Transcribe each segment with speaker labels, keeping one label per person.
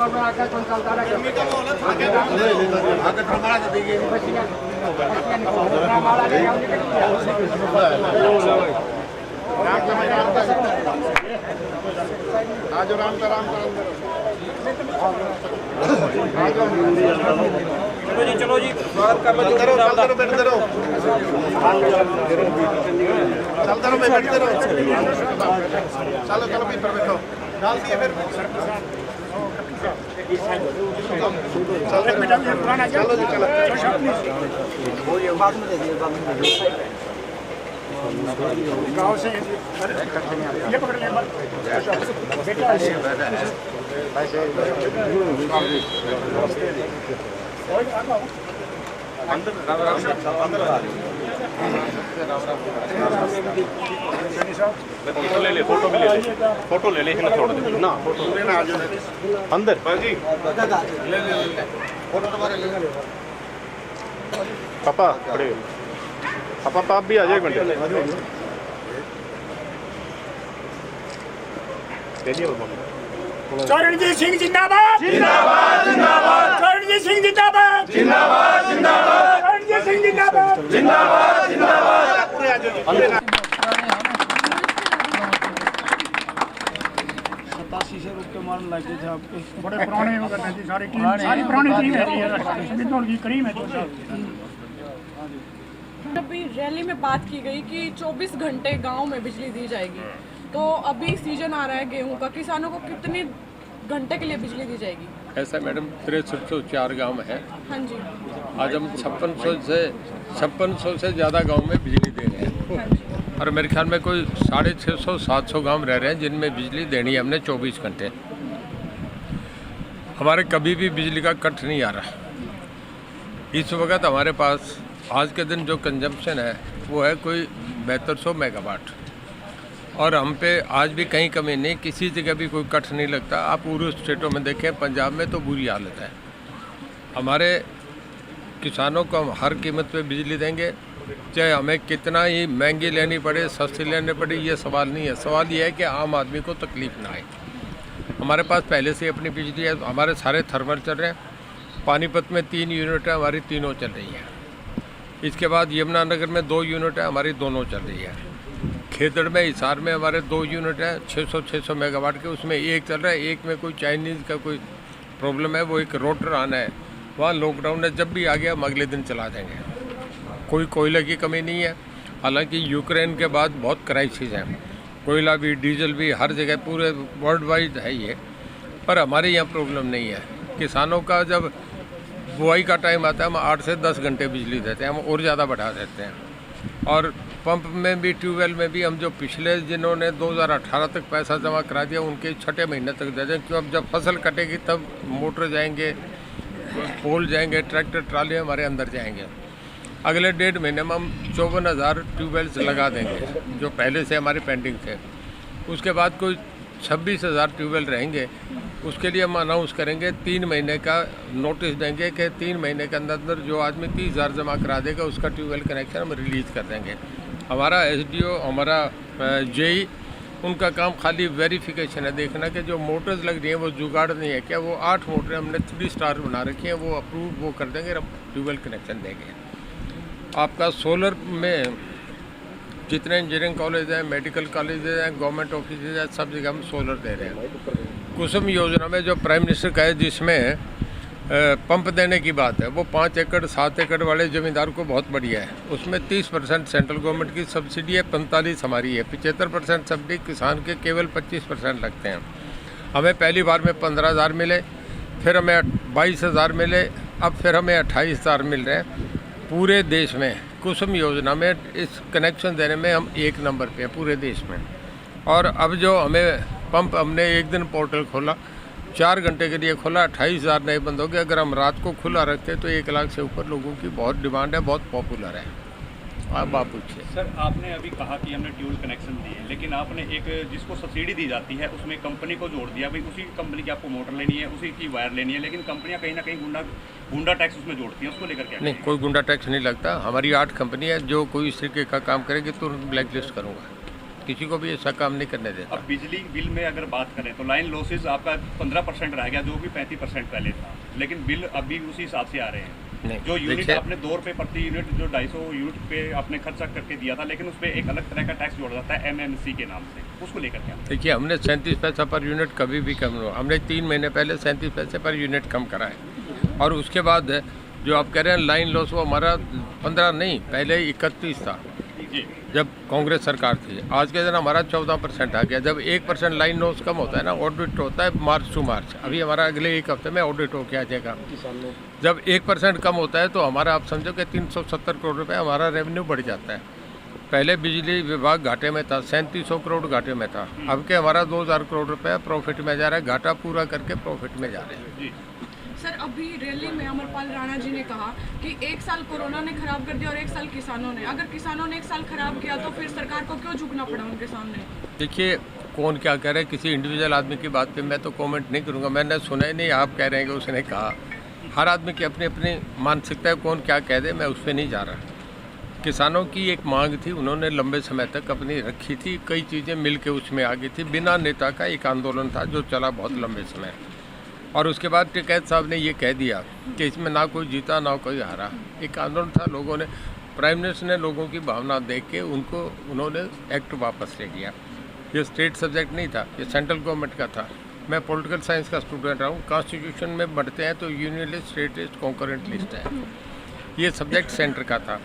Speaker 1: चलो जी स्वागत कर लो। चलते रहो बैठते रहो, चलो चलो फिर बैठो, डाल दिए फिर चलो जी चलो गाँव से ये पकड़ ले फोटो ले ले छोड़ दे ना, फोटो लेना आ जाओ अंदर जी ले फोटो तुम्हारे ले पापा खड़े पापा आप भी आ जाए एक मिनट। चरणजीत सिंह जिंदाबाद जिंदाबाद जिंदाबाद, चरणजीत सिंह जिंदाबाद जिंदाबाद जिंदाबाद, चरणजीत सिंह जिंदाबाद जिंदाबाद जिंदाबाद।
Speaker 2: 87 से रुक के मारने लगे थे आपके बड़े पुराने हो गए जी, सारी पुरानी टीम है ये करीम है।
Speaker 3: अभी रैली में बात की गई कि 24 घंटे गांव में बिजली दी जाएगी, तो अभी सीजन आ रहा है गेहूं का, किसानों को कितने घंटे के लिए बिजली दी जाएगी?
Speaker 4: ऐसा मैडम 6304 गांव है।
Speaker 3: हाँ जी।
Speaker 4: आज हम 5600 से ज़्यादा गांव में बिजली दे रहे हैं।
Speaker 3: हाँ जी।
Speaker 4: और मेरे ख्याल में कोई 650-700 गांव रह रहे हैं जिनमें बिजली देनी है हमने 24 घंटे। हमारे कभी भी बिजली का कट नहीं आ रहा। इस वक्त हमारे पास आज के दिन जो कंजम्पशन है वो है कोई 7200 मेगावाट, और हम पे आज भी कहीं कमी नहीं, किसी जगह भी कोई कट नहीं लगता। आप पूरे स्टेटों में देखें, पंजाब में तो बुरी हालत है। हमारे किसानों को हम हर कीमत पे बिजली देंगे, चाहे हमें कितना ही महंगी लेनी पड़े, सस्ती लेनी पड़े, ये सवाल नहीं है। सवाल ये है कि आम आदमी को तकलीफ ना आए। हमारे पास पहले से अपनी बिजली है, हमारे सारे थर्मल चल रहे हैं। पानीपत में 3 यूनिट है, हमारी तीनों चल रही है। इसके बाद यमुनानगर में 2 यूनिट है, हमारी दोनों चल रही है। खेतड़ में, हिसार में हमारे 2 यूनिट हैं 600 मेगावाट के, उसमें एक चल रहा है। एक में कोई चाइनीज़ का कोई प्रॉब्लम है, वो एक रोटर आना है, वहाँ लॉकडाउन है। जब भी आ गया हम अगले दिन चला देंगे। कोई कोयले की कमी नहीं है, हालांकि यूक्रेन के बाद बहुत क्राइसिस है, कोयला भी डीजल भी हर जगह पूरे वर्ल्ड वाइड है ये, पर हमारे यहाँ प्रॉब्लम नहीं है। किसानों का जब बुआई का टाइम आता है हम 8 से 10 घंटे बिजली देते हैं, हम और ज़्यादा बढ़ा देते हैं। और पंप में भी, ट्यूबवेल में भी हम जो पिछले जिन्होंने 2018 तक पैसा जमा करा दिया उनके 6ठे महीने तक दे दें, क्यों अब जब फसल कटेगी तब मोटर जाएंगे, पोल जाएंगे, ट्रैक्टर ट्राली हमारे अंदर जाएंगे। अगले 1.5 महीने में हम 54,000 ट्यूबवेल्स लगा देंगे जो पहले से हमारे पेंडिंग थे। उसके बाद कोई 26,000 ट्यूबवेल रहेंगे, उसके लिए हम अनाउंस करेंगे, 3 महीने का नोटिस देंगे कि 3 महीने के अंदर जो आदमी 30,000 जमा करा देगा उसका ट्यूबवेल कनेक्शन हम रिलीज़ कर देंगे। हमारा SDO, हमारा JE, उनका काम खाली वेरिफिकेशन है, देखना कि जो मोटर्स लग रही हैं वो जुगाड़ नहीं है क्या। वो 8 मोटरें हमने 3 स्टार बना रखी हैं, वो अप्रूव वो कर देंगे, हम ट्यूबवेल कनेक्शन देंगे। आपका सोलर में जितने इंजीनियरिंग कॉलेज हैं, मेडिकल कॉलेजेज हैं, गवर्नमेंट ऑफिस हैं, सब जगह हम सोलर दे रहे हैं। कुसुम योजना में जो प्राइम मिनिस्टर का है, जिसमें पंप देने की बात है, वो 5 एकड़ 7 एकड़ वाले ज़मींदार को बहुत बढ़िया है। उसमें 30% सेंट्रल गवर्नमेंट की सब्सिडी है, 45 हमारी है। 75% सब्सिडी किसान के केवल 25% लगते हैं। हमें पहली बार में 15,000 मिले, फिर हमें 22,000 मिले, अब फिर हमें 28,000 मिल रहे हैं। पूरे देश में कुसुम योजना में इस कनेक्शन देने में हम 1 नंबर पे हैं पूरे देश में। और अब जो हमें पंप, हमने एक दिन पोर्टल खोला, 4 घंटे के लिए खोला, 28,000 नए बंद हो गए। अगर हम रात को खुला रखते तो 1 लाख से ऊपर लोगों की बहुत डिमांड है, बहुत पॉपुलर है। अब आप पूछिए।
Speaker 5: सर, आपने अभी कहा कि हमने ट्यूबवेल कनेक्शन दिए, लेकिन आपने एक जिसको सब्सिडी दी जाती है उसमें कंपनी को जोड़ दिया, भाई उसी कंपनी की आपको मोटर लेनी है, उसी की वायर लेनी है, लेकिन कंपनियां कहीं ना कहीं गुंडा टैक्स उसमें जोड़ती हैं, उसको लेकर क्या?
Speaker 4: नहीं, कोई गुंडा टैक्स नहीं लगता। हमारी 8 कंपनी है, जो कोई इस तरीके का काम करेगी तो ब्लैक लिस्ट करूँगा। किसी को भी ऐसा काम नहीं करने देता।
Speaker 5: अब बिजली बिल में अगर बात करें तो लाइन लॉसेज आपका 15% रह गया, जो भी 35% पहले था, लेकिन बिल अभी उसी हिसाब से आ रहे हैं।
Speaker 4: नहीं,
Speaker 5: जो यूनिट
Speaker 4: देखिए-
Speaker 5: आपने 2 रुपये प्रति यूनिट जो 250 यूनिट पे आपने खर्चा करके दिया था, लेकिन उस पर एक अलग तरह का टैक्स जोड़ा जाता है MMC के नाम से, उसको लेकर क्या?
Speaker 4: देखिए, हमने 37 पैसा पर यूनिट कभी भी कम नहीं, हमने 3 महीने पहले 37 पैसे पर यूनिट कम करा है। और उसके बाद जो आप कह रहे हैं लाइन लॉस, वो हमारा 15 नहीं, पहले 31 था
Speaker 5: जी,
Speaker 4: जब कांग्रेस सरकार थी। आज के दिन हमारा 14% आ गया। जब 1% लाइन लॉस कम होता है ना, ऑडिट होता है मार्च टू मार्च। अभी हमारा अगले 1 हफ्ते में ऑडिट होके आ जाएगा। जब 1% कम होता है तो हमारा, आप समझो कि 370 करोड़ रुपए हमारा रेवेन्यू बढ़ जाता है। पहले बिजली विभाग घाटे में था, 3700 करोड़ घाटे में था। अब के हमारा 2000 करोड़ रुपए प्रॉफिट में जा रहा है। घाटा पूरा करके प्रॉफिट में जा रहे हैं।
Speaker 5: जी।
Speaker 3: सर, अभी रैली में अमरपाल राणा जी ने कहा कि 1 साल कोरोना ने खराब कर दिया और 1 साल किसानों ने। अगर किसानों ने 1 साल खराब किया तो फिर सरकार को क्यों झुकना पड़ा उनके सामने?
Speaker 4: देखिए, कौन क्या कह रहे हैं, किसी इंडिविजुअल आदमी की बात पे मैं तो कमेंट नहीं करूंगा। मैंने सुना ही नहीं, आप कह रहे हैं कि उसने कहा। हर आदमी की अपनी अपनी मानसिकता है, कौन क्या कह दे, मैं उस पर नहीं जा रहा। किसानों की एक मांग थी, उन्होंने लंबे समय तक अपनी रखी थी। कई चीज़ें मिल के उसमें आ गई थी। बिना नेता का एक आंदोलन था जो चला बहुत लंबे समय। और उसके बाद टिकैत साहब ने ये कह दिया कि इसमें ना कोई जीता ना कोई हारा। एक आंदोलन था, लोगों ने, प्राइम मिनिस्टर ने लोगों की भावना देख के उन्होंने एक्ट वापस ले लिया। ये स्टेट सब्जेक्ट नहीं था, ये सेंट्रल गवर्नमेंट का था। मैं पॉलिटिकल साइंस का स्टूडेंट रहा हूँ। कॉन्स्टिट्यूशन में बढ़ते हैं तो union list, state list, concurrent list है। ये सब्जेक्ट सेंटर का था।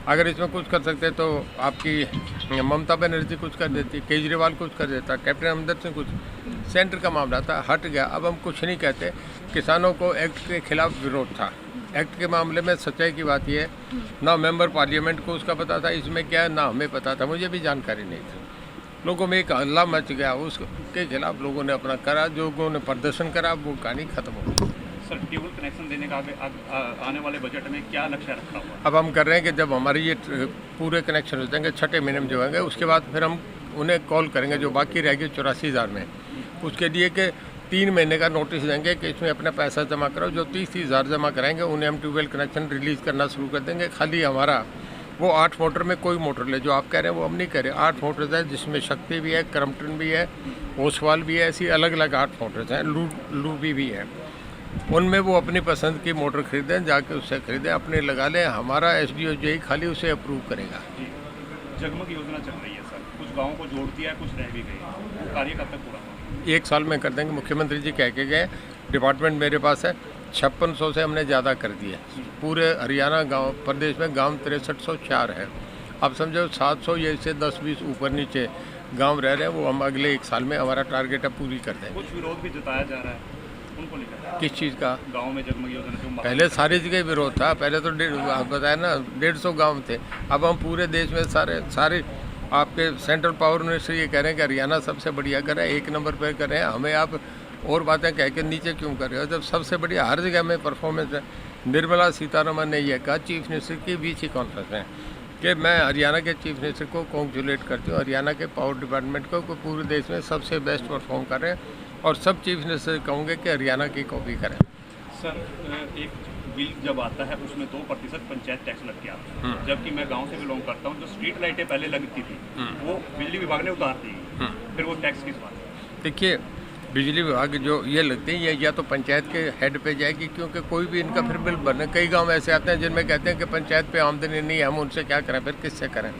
Speaker 4: अगर इसमें कुछ कर सकते तो आपकी ममता बनर्जी कुछ कर देती, केजरीवाल कुछ कर देता, कैप्टन अमरिंदर सिंह कुछ। सेंटर का मामला था, हट गया। अब हम कुछ नहीं कहते। किसानों को एक्ट के खिलाफ विरोध था। एक्ट के मामले में सच्चाई की बात यह है, ना मेंबर पार्लियामेंट को उसका पता था इसमें क्या है, ना हमें पता था। मुझे भी जानकारी नहीं थी। लोगों में एक हल्ला मच गया, उसके खिलाफ लोगों ने अपना करा, जो लोगों ने प्रदर्शन करा, वो कहानी खत्म हो गई।
Speaker 5: सर, ट्यूबवेल कनेक्शन देने का आने वाले बजट में क्या लक्ष्य रखा हुआ?
Speaker 4: अब हम कर रहे हैं कि जब हमारे ये पूरे कनेक्शन हो जाएंगे, 6ठे महीने में जो होंगे, उसके बाद फिर हम उन्हें कॉल करेंगे, जो बाकी रहेगी 84,000 में, उसके लिए कि 3 महीने का नोटिस देंगे कि इसमें अपना पैसा जमा कराओ। जो 30,000 जमा कराएंगे उन्हें हम ट्यूबवेल कनेक्शन रिलीज़ करना शुरू कर देंगे। खाली हमारा वो 8 मोटर में कोई मोटर ले, जो आप कह रहे हैं वो हम नहीं कह रहे। 8 मोटर्स हैं, जिसमें शक्ति भी है, क्रम्पटन भी है, ओसवाल भी है, ऐसी अलग अलग 8 मोटर्स हैं। लूबी भी है। उनमें वो अपनी पसंद की मोटर खरीदें, जाके उससे खरीदें, अपने लगा लें। हमारा SDO जो खाली उसे अप्रूव करेगा।
Speaker 5: जी, जगमग योजना चल रही है सर, कुछ गाँव को जोड़ दिया है, कुछ रह भी गई। वो कार्य कब तक पूरा होगा?
Speaker 4: 1 साल में कर देंगे। मुख्यमंत्री जी कह के गए, डिपार्टमेंट मेरे पास है, 5600 से हमने ज़्यादा कर दिए। पूरे हरियाणा गांव, प्रदेश में गांव 6304 है। अब समझो 700 ये से 10-20 ऊपर नीचे गांव रह रहे हैं, वो हम अगले 1 साल में हमारा टारगेट है पूरी कर देंगे।
Speaker 5: कुछ विरोध भी जताया जा रहा है, उनको लेकर
Speaker 4: किस चीज़ का?
Speaker 5: गाँव में जगमग योजना जो
Speaker 4: पहले सारी जगह विरोध था। पहले तो आप बताया ना 150 गाँव थे। अब हम पूरे देश में सारे आपके सेंट्रल पावर मिनिस्टर ये कह रहे हैं कि हरियाणा सबसे बढ़िया कर रहा है, 1 नंबर पर कर रहे हैं। हमें आप और बातें कह के नीचे क्यों कर रहे हो, जब सबसे बढ़िया हर जगह में परफॉर्मेंस है। निर्मला सीतारमन ने यह कहा चीफ मिनिस्टर की VC कॉन्फ्रेंस में कि मैं हरियाणा के चीफ मिनिस्टर को कॉन्ग्रेचुलेट करती हूँ, हरियाणा के पावर डिपार्टमेंट को पूरे देश में सबसे बेस्ट परफॉर्म कर रहे हैं। और सब चीफ मिनिस्टर कहूँगे कि हरियाणा की कॉपी करें।
Speaker 5: सर, एक बिल जब आता है उसमें 2% पंचायत टैक्स लग के आता है, जबकि मैं गांव से बिलोंग करता हूं, जो स्ट्रीट लाइटें पहले लगती थी वो बिजली विभाग ने उतार दी। फिर वो टैक्स किस बात है?
Speaker 4: देखिए, बिजली विभाग जो ये लगते हैं, ये या तो पंचायत के हेड पे जाएगी, क्योंकि कोई भी इनका फिर बिल भरने। कई गांव ऐसे आते हैं जिनमें कहते हैं कि पंचायत पे आमदनी नहीं है, हम उनसे क्या करें, फिर किससे करें?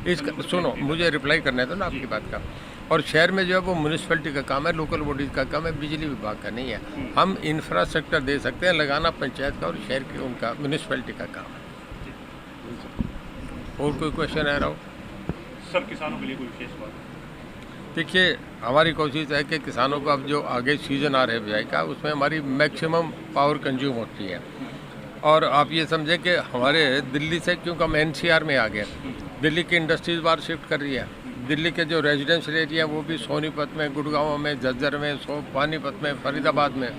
Speaker 4: इसका सुनो, मुझे रिप्लाई करना है तो ना आपकी बात का। और शहर में जो है वो म्यूनिसिपैलिटी का काम है, लोकल बॉडीज़ का काम है, बिजली विभाग का नहीं है। हम इंफ्रास्ट्रक्चर दे सकते हैं, लगाना पंचायत का और शहर के उनका म्यूनिसिपैलिटी का काम है। और कोई क्वेश्चन आ रहा हो?
Speaker 5: सर, किसानों के लिए कोई विशेष बात?
Speaker 4: देखिए, हमारी कोशिश है कि किसानों को अब जो आगे सीजन आ रहे हैं बिजाई का, उसमें हमारी मैक्सिमम पावर कंज्यूम होती है। और आप ये समझें कि हमारे दिल्ली से, क्योंकि हम NCR में आ गए, दिल्ली की इंडस्ट्रीज बाहर शिफ्ट कर रही है। दिल्ली के जो रेजिडेंशियल एरिया वो भी सोनीपत में, गुड़गांव में, झज्जर में, पानीपत में, फरीदाबाद में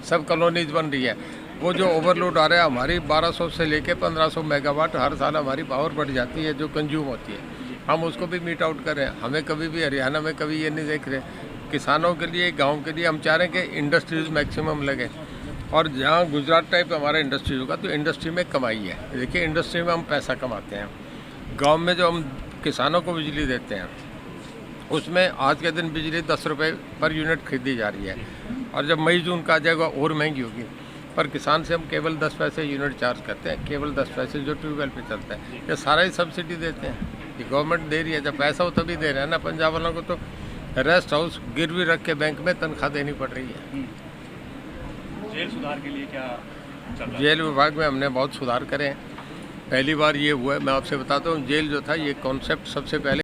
Speaker 4: सब कॉलोनीज बन रही है। वो जो ओवरलोड आ रहा है, हमारी 1200 से लेके 1500 मेगावाट हर साल हमारी पावर बढ़ जाती है जो कंज्यूम होती है। हम उसको भी मीट आउट कर रहे हैं। हमें कभी भी हरियाणा में कभी ये नहीं देख रहे। किसानों के लिए, गाँव के लिए हम चाह रहे हैं कि इंडस्ट्रीज मैक्सिमम लगे। और जहाँ गुजरात टाइप हमारा इंडस्ट्री होगा तो इंडस्ट्री में कमाई है। देखिए, इंडस्ट्री में हम पैसा कमाते हैं। गाँव में जो हम किसानों को बिजली देते हैं उसमें आज के दिन बिजली 10 रुपये पर यूनिट खरीदी जा रही है और जब मई जून का आ जाएगा और महंगी होगी। पर किसान से हम केवल 10 पैसे यूनिट चार्ज करते हैं, केवल 10 पैसे जो ट्यूबवेल पे चलता है। ये सारा ही सब्सिडी देते हैं, ये गवर्नमेंट दे रही है। जब पैसा हो तभी दे रहे हैं ना। पंजाब वालों को तो रेस्ट हाउस गिरवी रख के बैंक में तनख्वाह देनी पड़ रही है।
Speaker 5: जेल सुधार के लिए क्या चल रहा है?
Speaker 4: जेल विभाग में हमने बहुत सुधार करे हैं। पहली बार ये हुआ है, मैं आपसे बताता हूँ, जेल जो था ये कॉन्सेप्ट सबसे पहले